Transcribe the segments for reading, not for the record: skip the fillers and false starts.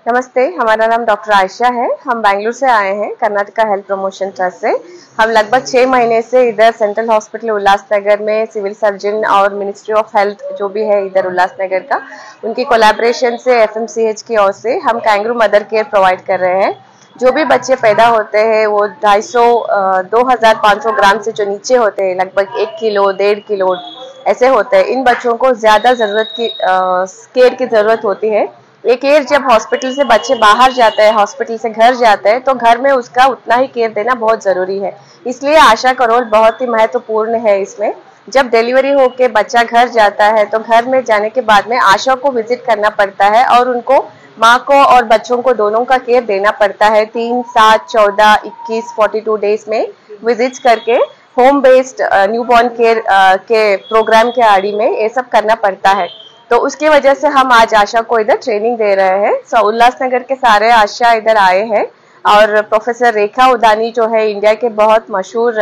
नमस्ते, हमारा नाम डॉक्टर आयशा है। हम बेंगलुरु से आए हैं, कर्नाटका हेल्थ प्रमोशन ट्रस्ट से। हम लगभग 6 महीने से इधर सेंट्रल हॉस्पिटल उल्लासनगर में सिविल सर्जन और मिनिस्ट्री ऑफ हेल्थ जो भी है इधर उल्लासनगर का, उनकी कोलैबोरेशन से FMCH की ओर से हम कैंगरू मदर केयर प्रोवाइड कर रहे हैं। जो भी बच्चे पैदा होते हैं वो 2500-2500 ग्राम से जो नीचे होते हैं, लगभग 1 किलो 1.5 किलो ऐसे होते हैं। इन बच्चों को ज्यादा जरूरत की केयर की जरूरत होती है। ये केयर जब हॉस्पिटल से बच्चे बाहर जाते हैं, हॉस्पिटल से घर जाते हैं, तो घर में उसका उतना ही केयर देना बहुत जरूरी है। इसलिए आशा का रोल बहुत ही महत्वपूर्ण है इसमें। जब डिलीवरी होके बच्चा घर जाता है तो घर में जाने के बाद में आशा को विजिट करना पड़ता है और उनको माँ को और बच्चों को दोनों का केयर देना पड़ता है। 3, 7, 14, 21, 42 डेज में विजिट करके होम बेस्ड न्यूबॉर्न केयर के प्रोग्राम के आड़ी में ये सब करना पड़ता है। तो उसकी वजह से हम आज आशा को इधर ट्रेनिंग दे रहे हैं। सो उल्लासनगर के सारे आशा इधर आए हैं और प्रोफेसर रेखा उदानी जो है इंडिया के बहुत मशहूर,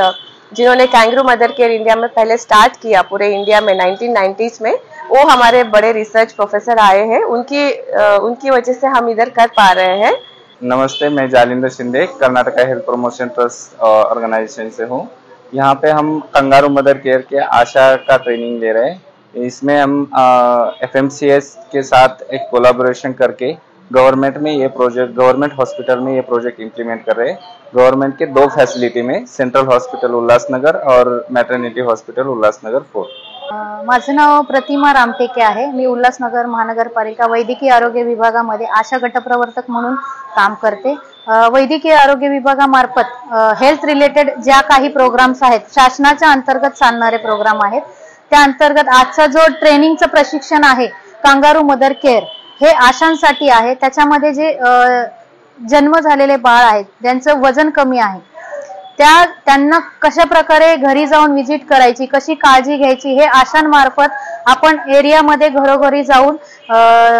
जिन्होंने कैंगरू मदर केयर इंडिया में पहले स्टार्ट किया पूरे इंडिया में 1990s में, वो हमारे बड़े रिसर्च प्रोफेसर आए हैं। उनकी वजह से हम इधर कर पा रहे हैं। नमस्ते, मैं Jalindar Shinde Karnataka health promotion trust organisation से हूँ। यहाँ पे हम कंगारू मदर केयर के आशा का ट्रेनिंग ले रहे हैं। इसमें हम FMCS के साथ एक कोलैबोरेशन करके गवर्नमेंट हॉस्पिटल में ये प्रोजेक्ट इम्प्लीमेंट कर रहे हैं। गवर्नमेंट के 2 फैसिलिटी में, सेंट्रल हॉस्पिटल उल्लासनगर और मॅटर्निटी हॉस्पिटल उल्लासनगर 4। माझं नाव प्रतिमा रामटेके आहे। मी उल्हासनगर महानगरपालिका वैद्यकीय आरोग्य विभागामध्ये आशा गटप्रवर्तक म्हणून काम करते। वैद्यकीय आरोग्य विभागामार्फत हेल्थ रिलेटेड ज्या काही प्रोग्राम्स आहेत, शासनाच्या अंतर्गत चालणारे प्रोग्राम आहेत, त्या अंतर्गत आजचा जो ट्रेनिंगचं प्रशिक्षण आहे कांगारू मदर केअर हे आशांसाठी आहे। त्याच्यामध्ये जे जन्म झालेले बाळ आहेत, ज्यांचं वजन कमी आहे, त्यांना कशा प्रकारे घरी जाऊन विजिट करायची, कशी काळजी घ्यायची, हे आशांमार्फत आपण एरियामध्ये घरोघरी जाऊन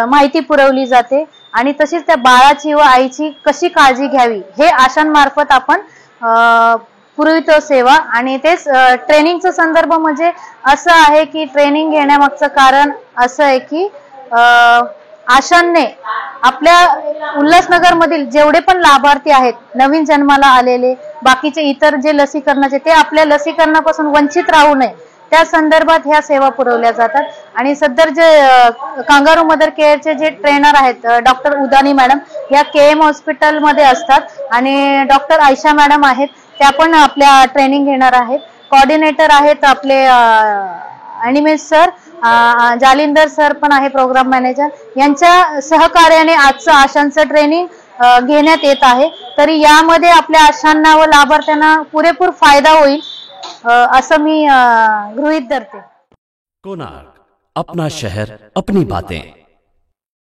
माहिती पुरवली जाते आणि तशीच त्या बाळाची व आईची कशी काळजी घ्यावी हे आशांमार्फत आपण पुरवितो सेवा। आणि तेच ट्रेनिंगचा संदर्भ म्हणजे असं आहे की ट्रेनिंग घेण्यामागचं कारण असं आहे की आशांनी आपल्या उल्हासनगर मधील जेवढे पण लाभार्थी आहेत, नवीन जन्माला आलेले, बाकीचे इतर जे लसीकरणाचे, ते आपल्या लसीकरणापासून वंचित राहू नये त्या संदर्भात ह्या सेवा पुरवल्या जातात। आणि सदर जे कांगारू मदर केअरचे जे ट्रेनर आहेत डॉक्टर उदानी मॅडम, या KM हॉस्पिटल मध्ये असतात आणि डॉक्टर आयशा मॅडम आहेत, त्या पण आपल्या ट्रेनिंग घेणार आहेत। कोऑर्डिनेटर आहेत आपले अनिमेश सर, जालिंदर सर पण आहे प्रोग्राम मॅनेजर। यांच्या सहकार्याने आजचं आशांचं ट्रेनिंग घेण्यात येत आहे। तरी यामध्ये आपल्या आशांना व लाभार्थ्यांना पुरेपूर फायदा होईल असं मी गृहीत धरते। कोणार्क, अपना शहर, अपनी बातें।